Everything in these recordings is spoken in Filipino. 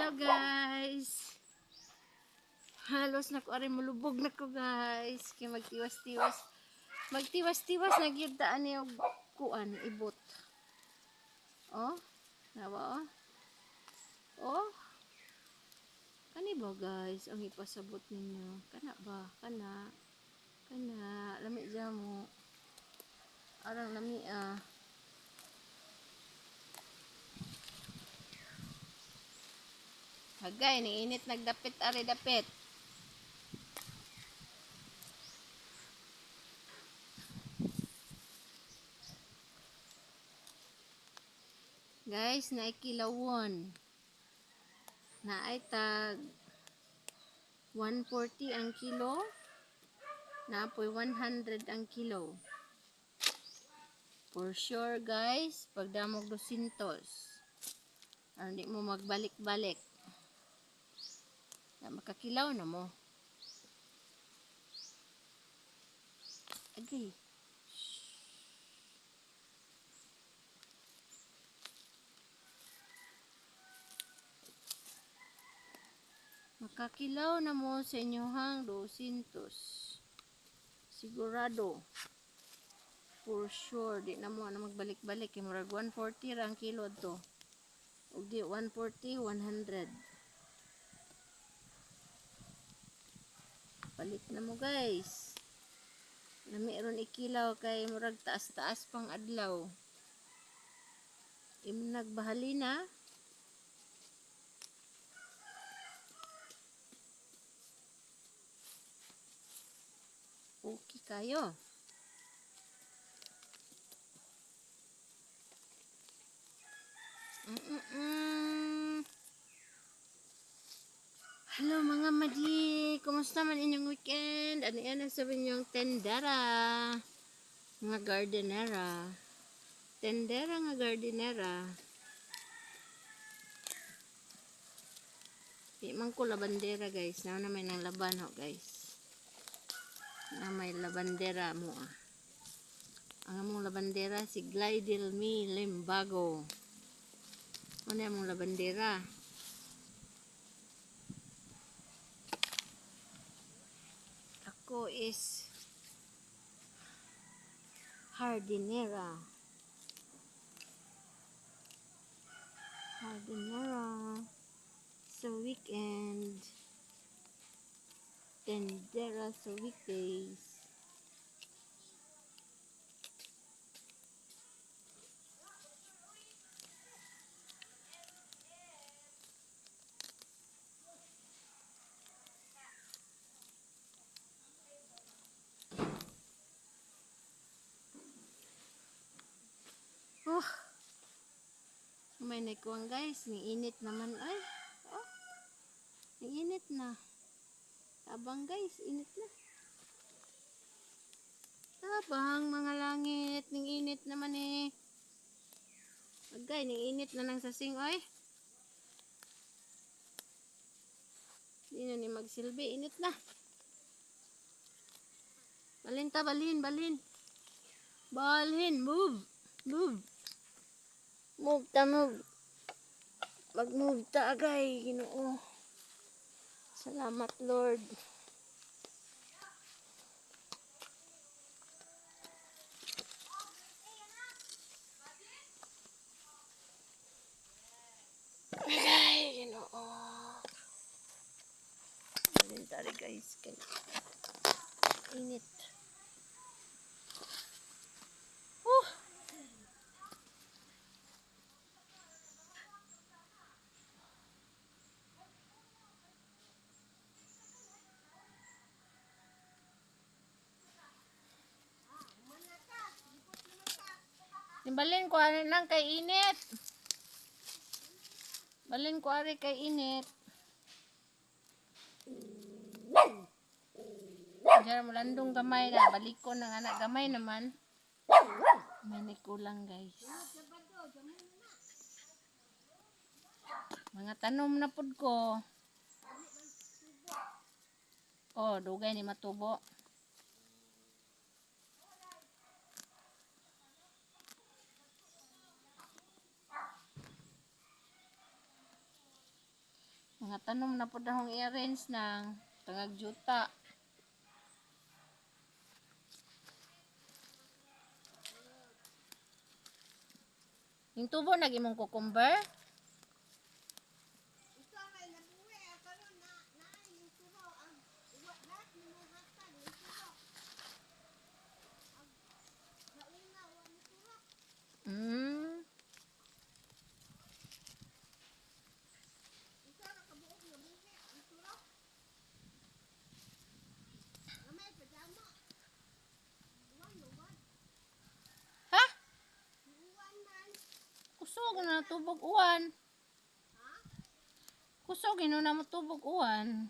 Hello guys. Halos na ko ari mulubog na ko guys. Kay magtiwas-tiwas. Magtiwas-tiwas na gyud ta ani og kuan ibot. Oh, nawa oh. Oh. Kani ba guys ang ipasabot ninyo? Kana ba? Kana. Kana lami jamo. Arang lami ah. Hagay ni init nagdapit ari dapit. Guys, naikilawon. Naay tag 140 ang kilo. Naapoy 100 ang kilo. For sure guys, pagdamog 200. Hindi mo magbalik-balik. Na makakilaw na mo. Agay. Makakilaw na mo sa inyohang 200. Sigurado. For sure, di na mo na magbalik-balik. Kaya murag 140 rang kilo to. O di 140, 100. Palit na mo guys. Na mayroon ikilaw kay murag taas-taas pang adlaw. Nagbahali na. Okay kayo. Hello mga madi, kumusta man inyong weekend? Ano yan ang sabi niyong tendera? Mga gardenera. Tendera nga gardenera. Di man ko labandera guys. Na may nang laban ho guys. Na may labandera mo ah. Ang among labandera si Glidel Mi Limbago. Ano yung among labandera? Ako is hardinera. Hardinera. Sa weekend. Tendera sa weekdays. Oh, may naikuang guys, niinit naman ay. Oh, niinit na. Tabang guys, init na. Tabang mga langit, niinit naman eh. Agay, niinit na ng sasing oy. Di na ni magsilbi, init na. Balin ta, balin, balin. Balhin, move, move. Move ta, move. Mag-move ta agay, Ginoo. Salamat Lord. Agay, Ginoo. Balin ta rin guys, kay init. Balin ko ari nang kay init. Balin ko ari kay init. Diyan mo landong gamay na. Balik ko ng anak gamay naman. May kulang guys. Mga tanom na pud ko. Oh, dugay ni matubo. Mga tanom na po dahong i-arrange ng tangag juta. Yung tubo nag-imong cucumber. Mm. Ha? Kusog na tubog uwan. Kusog ino na mo tubog uwan.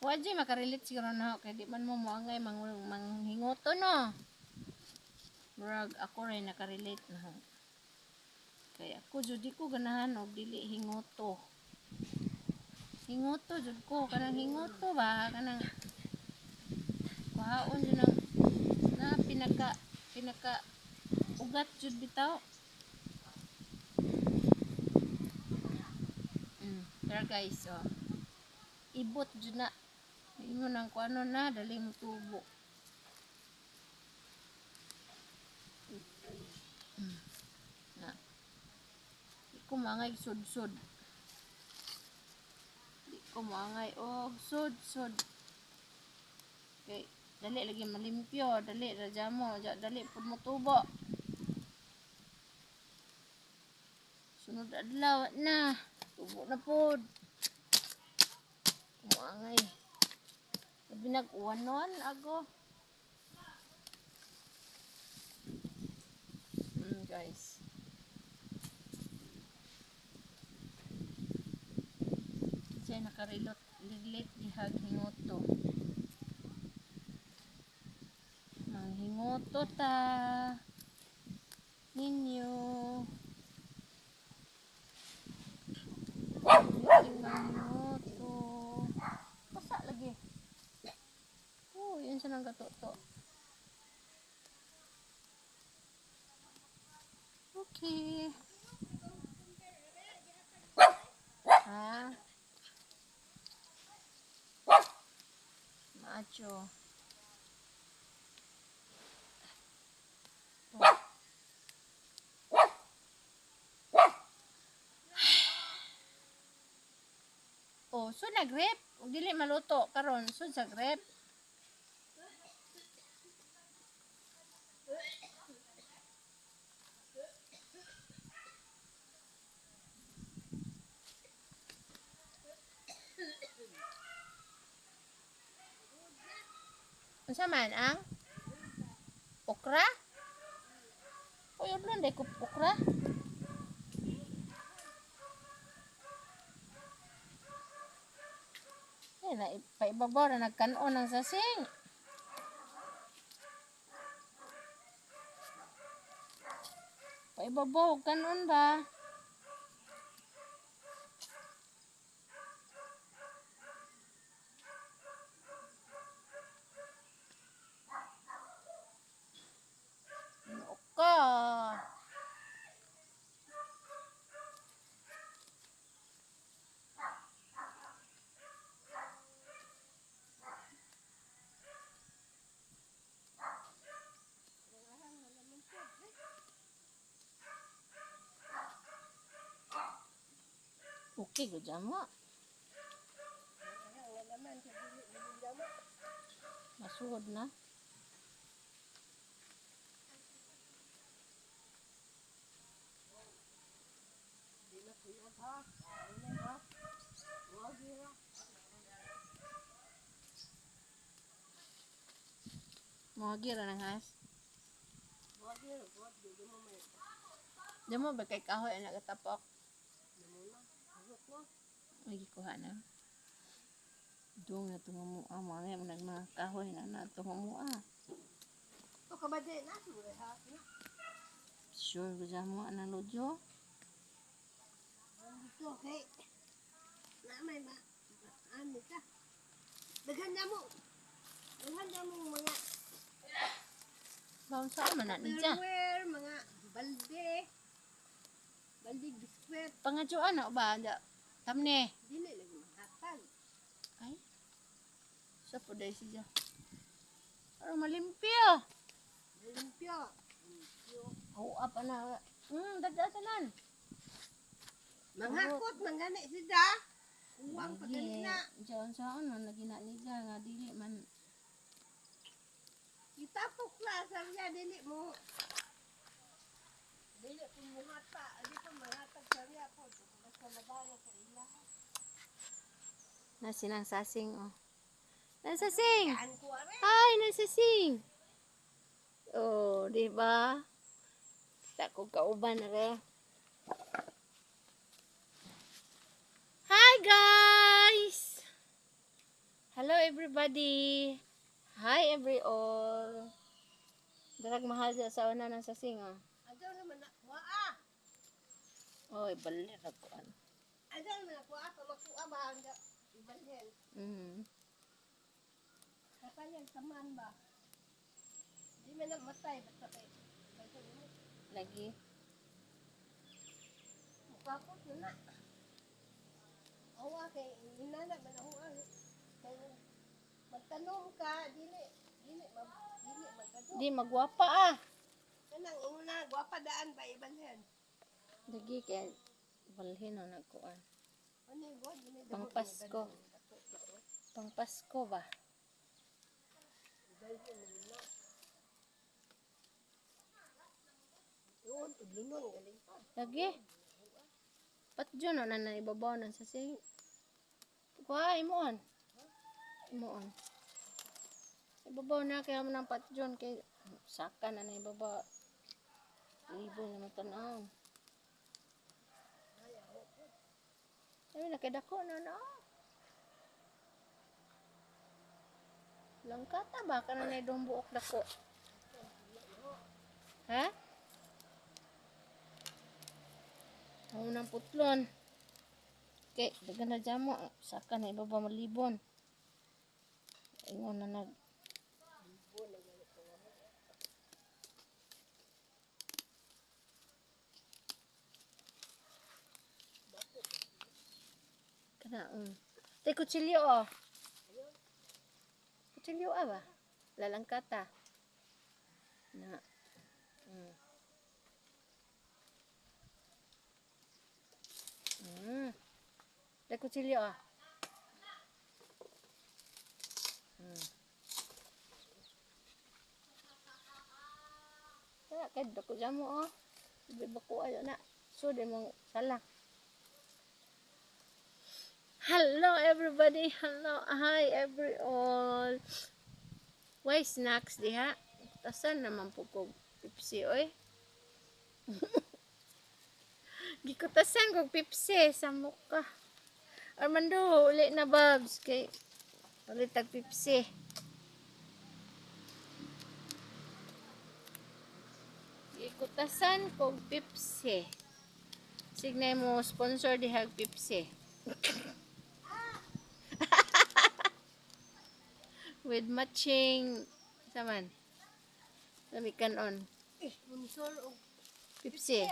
Waji makarelate siguro na ako kaya di man mo moangay manghingoto no. Murag ako rin nakarelate na ako. Kaya ako jud ko ganahan og dili hingoto. Hingoto jud ko kanang hingoto ba kanang kuhaon jud ng na pinaka ugat jud bitaw. Pero guys, oh. Ibot jud na. Ingon ang kuano na dali mo tubo. Na. Di ko maangay sud-sud. Di ko maangay sud-sud. Okay, dali lagi malimpyo, dali raja mo, dali pud mo tubo. Sunod adlaw na. Tubo na pud. Maangay. Sabi nag-uwanon ako. Guys. Siya nakarelate dihag hingoto. Manghingoto ta. Ninyo. Manghingoto. Basa lagi. Oh, yun siya nang katuto. Okay. Ha? Macho. Oh, so nag-rep. Dili maluto karon, so sa grep. Unsa man ang okra? O yun lang dahil ko okra. Yan na, paibabaw na nagkanon ng sasing. Paibabaw, kanon ba? Oka. Okay, go dyan mo. Masuhod na. Mga gira ng has. Diyan mo ba kay kahoy na katapok? Ay, kuha na. Doon na tumamua. Mga mga kahoy na tumamua. Ito ka ba din? Sure, gusto mo anang lodyo? Ito, okay. Na may ano ka. Daghan na mo. Bilhan niya mo mga Bawang saan man na niya. silverware, mga balde. Balde biskwit. Pangadyoan na ba? Tamne. Dili lagi mahatag. Ay. Sa po dahil siya. Parang malimpyo. Limpyo. Oo, apa na. Dadasanan. Manghakot, manggani sida. Uwang pagani na. Diyan sa ano, nagina niya nga dili man. Itapok na, sarya, dili mo. Dili po mo hata. Dili po mahatag sarya po. Basta madalo sa ila. Nasinang sasing, oh. Nasasing! Kaan ko are. Hi, nasasing! Oh, di ba? Tako kauban na rin. Hi, guys! Hello, everybody! Hi, every all! Darag mahal sa una ng sasing, oh. Adaw naman na. Waa. Oy, balir ako, ano. Adaw naman na. Waa. Kamakuha ba? Ibalhin. Katayan saman ba? Di man na matay. Basta kay. Lagi. Mukha ko na. Awa kay. Inana man ako. Kay magtanong ka. Dili. Dili magtanong. Di, magwapa, ah. Kanang una. Gwapa daan ba ibalhin? Lagi, kaya balhin, oh, nagkuhan. Ano yung god? Pang Pasko. Pang Pasko ba? Yun. Tudlunon. Galing pa. Lagi. Patjon na na ibabaw ng sasing. Kuha, imoon. Imoon. Ibabaw na kaya mo ng patjon kay saka na na ibabaw. Libo na matanaw. Ay, nakidako na na. Langkata ba? Kana na idong buok dako. Ha? Ako ng putlon. Okay, dagan na dyan mo. Saka na ibaba malibon. Ingon na nag. Kana, Tay, kutsilyo, oh. Kutsilyo, ah, ba? Lalangkata. Na. Tay, kutsilyo, ah. Kaya, kahit dako dyan mo, oh. Sabi ba ko, ayo na. So, di mong salang. Hello everybody, hello, hi every all. Why snacks diha? Tasan naman po ko Pepsi oy. Gikutasan ko Pepsi sa mukha. Armando, uli na babs kay ulit tag Pepsi. Gikutasan ko Pepsi. Signay mo sponsor diha Pepsi. With matching saman sabi kanon Sponsor o Pepsi.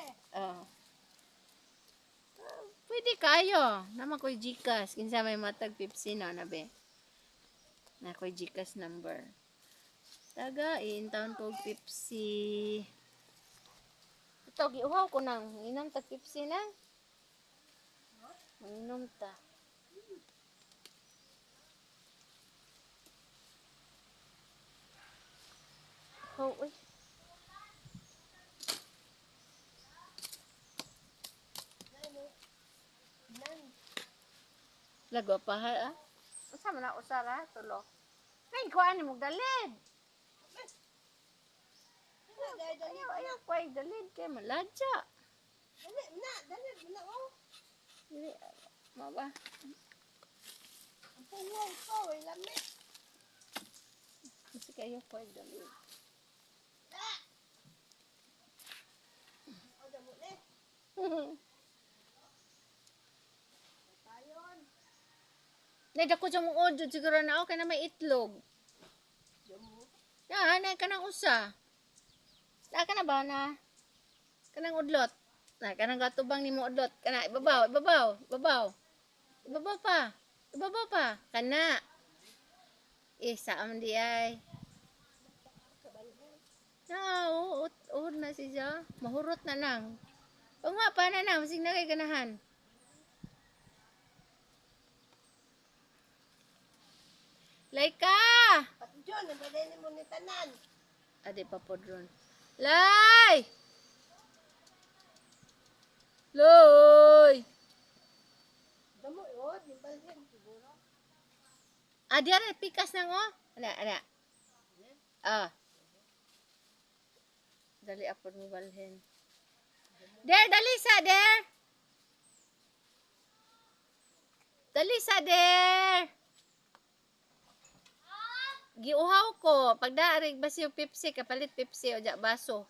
Pwede kayo naman ko'y Gcash kinsa may matag Pepsi na nabe na ko'y Gcash number taga in town ko Pepsi ito giuhaw ko nang inom tag Pepsi na manginom ta. Oh, uy. Lago pa ha, ah? Usa man na usara, tulo. Nay, kuha ni mong dalid. Ayaw, kuha yung dalid. Kaya maladya. dali na, oh. Dili, ba? Ang puwaw ko, ay lamit. Kasi kayo kuha yung dalid. O, damo na. Tayon. Nay, dako dyan mong audio. Siguro na okay na may itlog. Anay ka ng usa. Na ka na ba na? Kanang udlot. Na kanang gatubang nimo udlot. Kana ibabaw, ibabaw, ibabaw. Ibabaw pa. Ibabaw pa. Kana. Saan di ay. Uhod na siya. Mahurot na nang. O nga pa na nang. Masig na kay ganahan. Laika! Patjon, nabalayin mo ni tanan. Adi pa po dron. Lay! Loy! Damo yo, di balhin siguro. Adi ara pikas nang oh. Ana. Ah. Dali apod mo balhin. Der, dali sa der. Dali sa der. Giuhaw ko. Pagdaarig basi yung Pepsi, kapalit Pepsi o ja baso.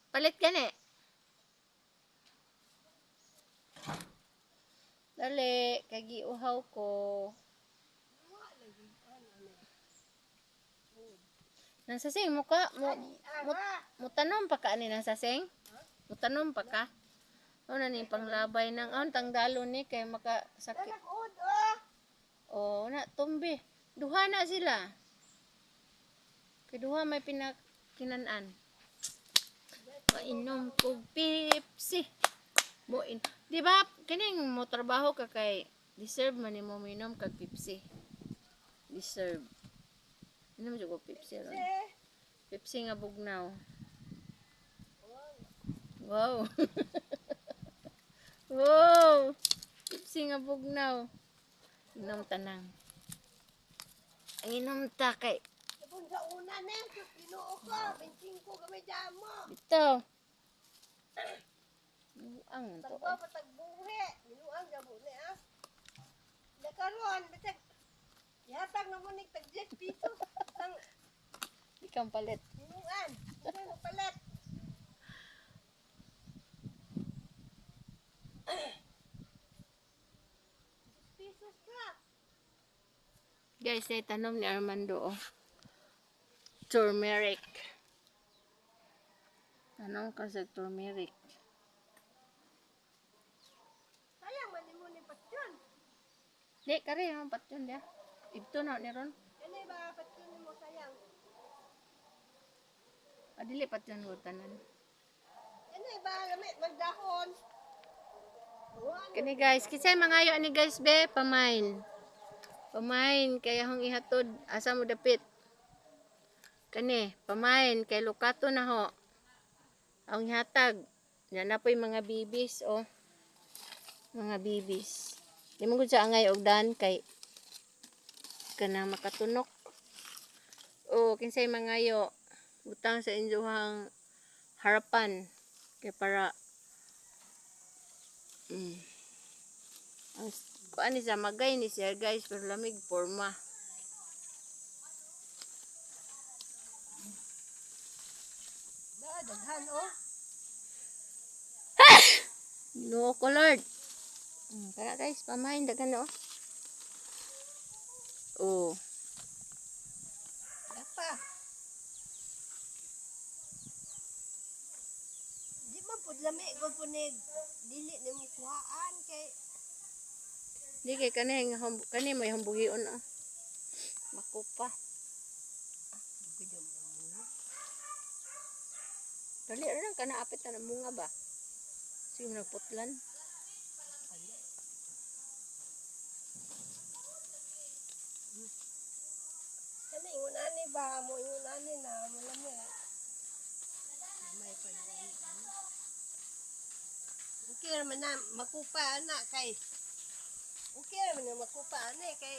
Palit gani. Dali, kay giuhaw ko. Nansasing mo ka? Mutanom pa ka ni nansasing? Mutanom pa ka? O na ni panglabay ng tangdalo ni kay makasakit. Nagod O na tumbi. Duha na sila. Kay duha may pinakinanan. Mainom ko Pepsi. Buin. Di ba kining mo trabaho ka kay deserve man nimo minom kag Pepsi. Deserve. Inom jud ko Pepsi ron. Pepsi nga bugnaw. Wow. Wow. Pepsi nga bugnaw. Inom tanang. Inom ta kay Kung sa una na, pinuo ko, 25 kami dyan mo. bitaw. Buang to. Tagbo pa tagbuhi. Minuang gabo ni ah. Nakaroon, bisag. Ihatag na mo ni tag 10 piso. Ang Ikang palit. minuan. Ano mo palit? Pisos ka. Guys, ay tanom ni Armando oh. Turmeric. Tanong ka sa turmeric. Sayang man mo ni Patyon. Di, kari yung patyon dia. Ito na ni ron. Ano ba Patyon mo sayang? Adili patyon ko tanan. Ano ba lamit magdahon? Buwan. Kani guys, kisay mangayo ani guys be, pamain. Pamain kay hong ihatod asa mo dapit. Kani, pamain kay lukato na ho. Ang ihatag. Yan na po yung mga bibis oh. Mga bibis. Di mo gud sa angay og dan kay kanang makatunok. O kinsay mangayo utang sa inyohang harapan kay para ang kuan ni sa magay ni siya guys pero lamig forma. Daghan oh. No colored. Kaya guys, pamain dagan oh. Oh. Apa? Di man pud lami ko punig dili nimo kuhaan kay Di kay kani may hambuhion oh. Makupa. Dali rin kana apit na munga ba? Sige nagputlan. kani ingunani ba mo ingunani na mo lami. May pa okay naman na makupa ana kay okay naman na makupa ana kay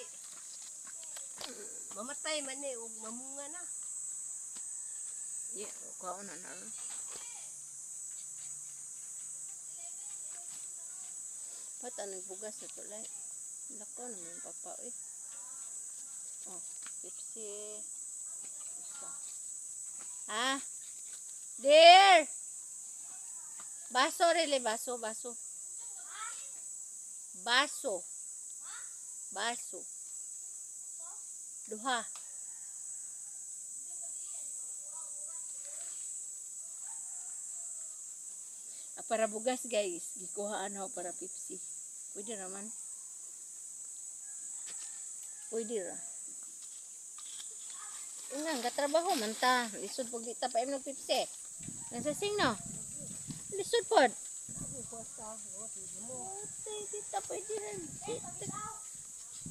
mamatay man ni ug mamunga na. Yeah, kuha na na. Pata nagbugas na to lai. Lako na may papa eh. Oh, Pepsi. Isa. Ah. There. Baso rile, baso. Baso. Duha. Para bugas guys, gikuhaan ako para Pepsi. Pwede naman. Pwede ra. Ingang gatrabaho man ta. Lisod pag di ta pa imnog Pepsi. Nasa sing no. Lisod pod. Di ta pwede ra.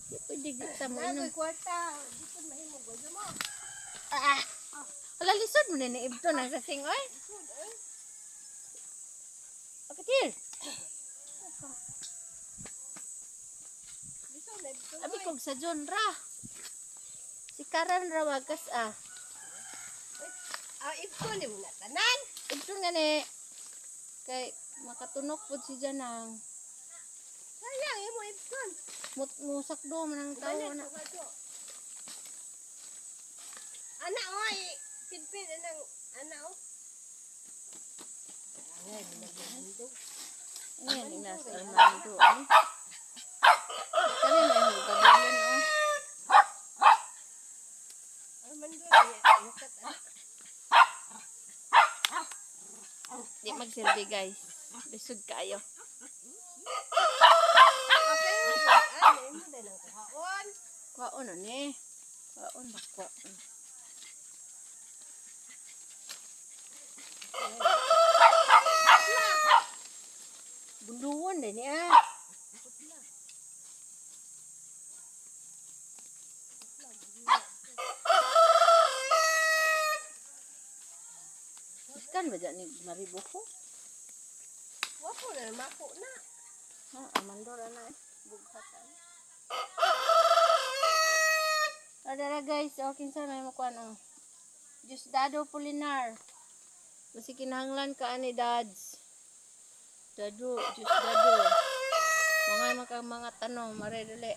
Di pwede di ta mo inom. Nagoy kwarta. Di ko mahimog. Wala mo. Ah. Wala lisod mo na ibto nasa sing oy. Pakatil. Gusto na ito. Abi kog sa John ra. Si Karan ra wagas ah. Ito ni mo na tanan. Ibto nga ni kay makatunok pod si Janang. Sayang, imo ito. Musakdo man ang tao na. Anak, oy. Pinpin, anang, anak, oh. Ayan, inas Armando. Kami may hugabulan oh. Armando, yakat, anak. Di magsilbi guys. Lisod kayo. Okay, ano, imo na lang kuhaon. Kwaon na ni. Kwaon ba kwaon. Buluan na niya. Ikan ba dyan ni Maribuko? Wapo na, mako na. Ha, amandora na eh. Bughatan. Tara guys, okay sa may makuan oh. Diyos Dado Polinar. Masi kinahanglan ka ani dads. Dado, Diyos Dado. Mga tanong, maredali.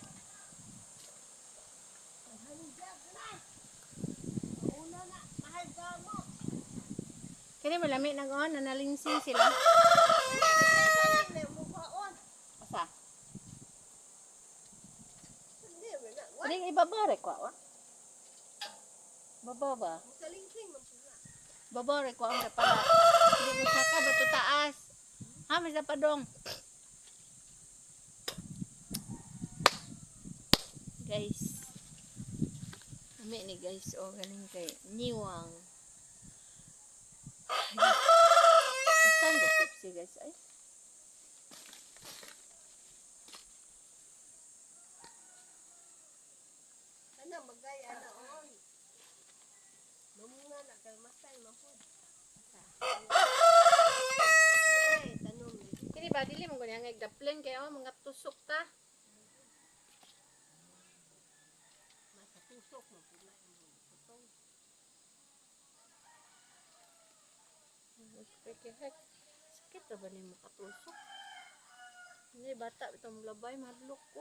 Una na, mahal ka mo. Kani malami na gawon, nanalinsing sila. Sayang na mo kuhaon. Asa? Hindi, wala. Kani ibabare ko oh. Baba ba? Musalingsing mo pula. Babare ko ang pala. Hindi mo saka ba to taas? Ha, may sa padong. Guys. Kami ni guys, oh, galing kay Niwang. Saan ba Pepsi guys? Ay. Ano, magaya na, oy. Mamunga na, kalmasay, mahod. Ay, tanong. Kini ba dili mo ganyang nagdapling kaya oh, mga tusok ta. Matatusok mo pula. Putong. Sakit na ba ni mo katusok? Hindi bata itong labay madlok ko.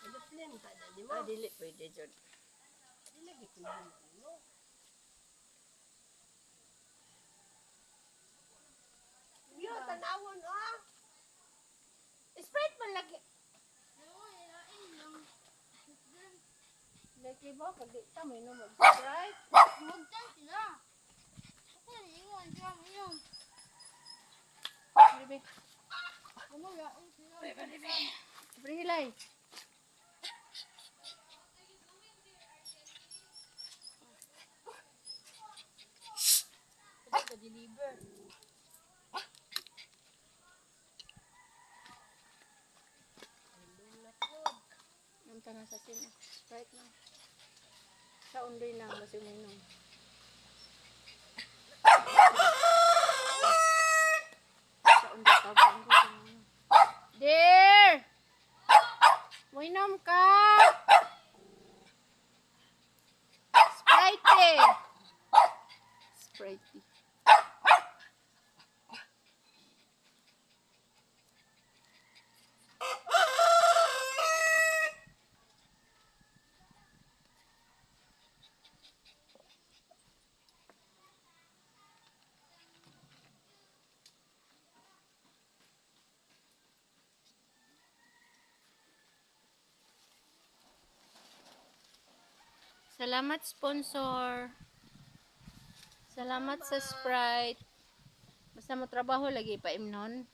Ano slim ka na, di mo? Ah, dili pwede dyan. Di lagi ko yun, ano? Yo, tanawon, oh. Sprite man lagi. Lagi ba? Pag di ka may inom mag Sprite. Magtan sila. Ako na iwan sila ngayon. Bebe. Ano yain sila? Bebe hilay. Pwede ka deliver. Ang tanong sa sino. Sprite na. Sa undoy na. Basi mo inom. Sa undoy ka. Sa undoy ka mo inom. Dear! Mo inom ka! Sprite eh! Sprite. Salamat sponsor. Salamat sa Sprite. Basta mo trabaho lagi pa imnon.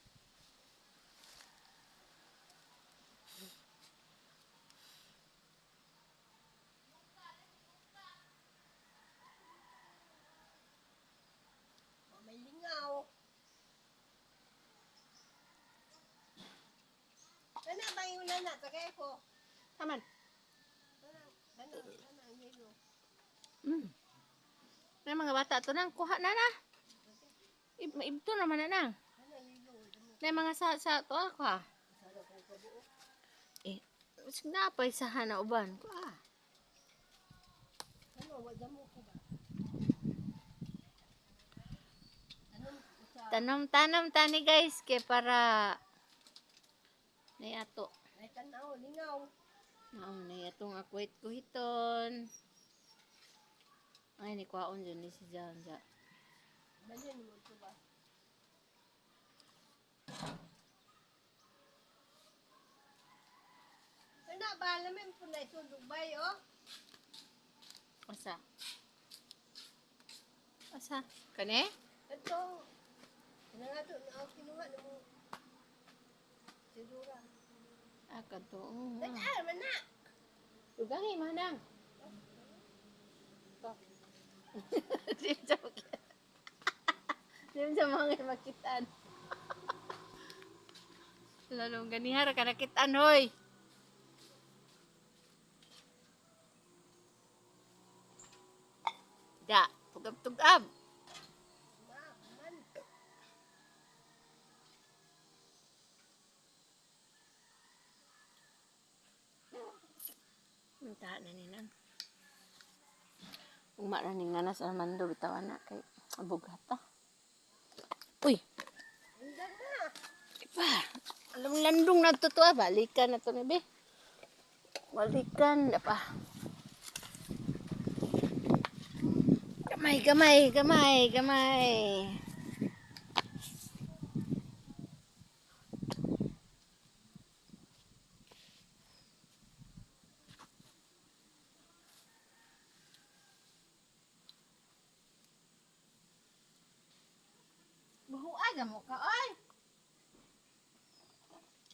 May lingaw. Kana ba yung nana? Tagay ko. Taman. Kana ang yelo. May mga bata to nang kuha na na. Ibto naman na nang. Kana yelo. May mga sa to ako ha. Eh, sige na pa isa na uban. Kuha. Ano, wala mo ko ba? Tanom-tanom tani guys kay para nay ato. Ay, tanaw, lingaw. Nay atong akwit kuhiton. Ay ni kwaon jud ni si Janja. Balin mo ko ba? Kana ba, alamin po na isundog ba oh? Asa? Asa? Kani? Ito, nga to, kinuha na mo. Sidura. Ah, kadto. Nag-aral man na. Ugangi manang. Dim sa makita. Dim sa mga makitaan. Lalong ganihara ka nakitaan, hoy. Da, tugab-tugab. Man. Minta na ni nang. Uma na ni nganas ang mando bitawan na kay abogata. Uy, Hanggang na. ipa. Alam landong na to balikan na to ni be. Balikan na pa. Gamay, gamay, gamay, gamay. Buhuaga mo ka, oy.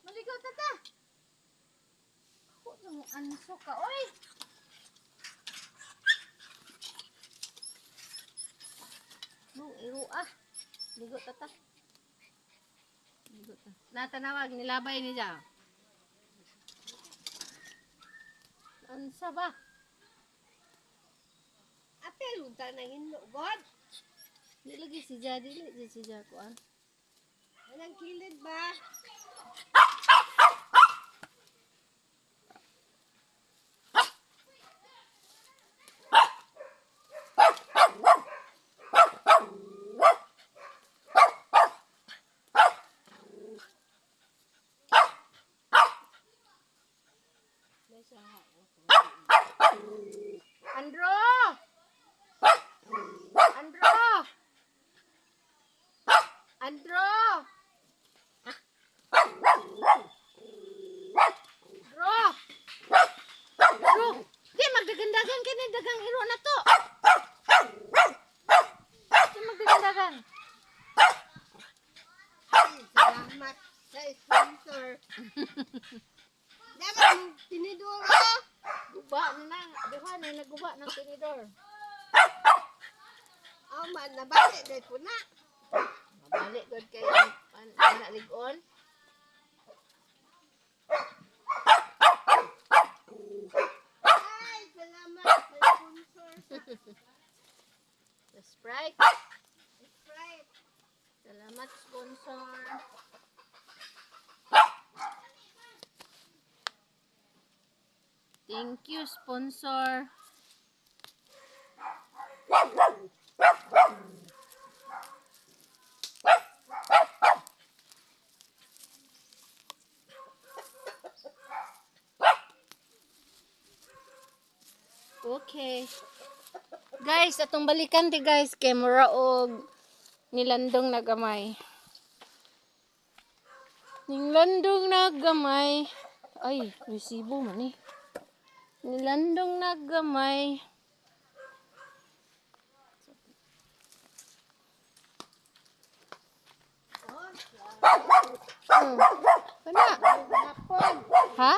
Maligaw tata. Ako mo anso ka, oy. Iro ah. Ligo tata. Ligo ta. Natanawag nilabay ni ja. Ansa ba? Apel, unta na hinlo, God. Di lagi si ja, di si ja ko ah. Walang kilid ba? Andro! Andro! Andro! Andro! Andro! Di magdagandagan ka ni dagang iro na to. Di magdagandagan. Ay, salamat sa sponsor. Dapat mong tiniduro. Guba na na. Diba na naguba ng tinidor. Oh, man, nabalik dahil po na. Mabalik god kay anak ligon. Ay, salamat sa sponsor. The Sprite. Sprite. Salamat sponsor. Thank you sponsor. Okay. Guys, atong balikan ti guys kay mura og nilandong na gamay. Nilandong na gamay. Ay, resibo man eh. Nilandong na gamay. Kana. Hapon. Ha?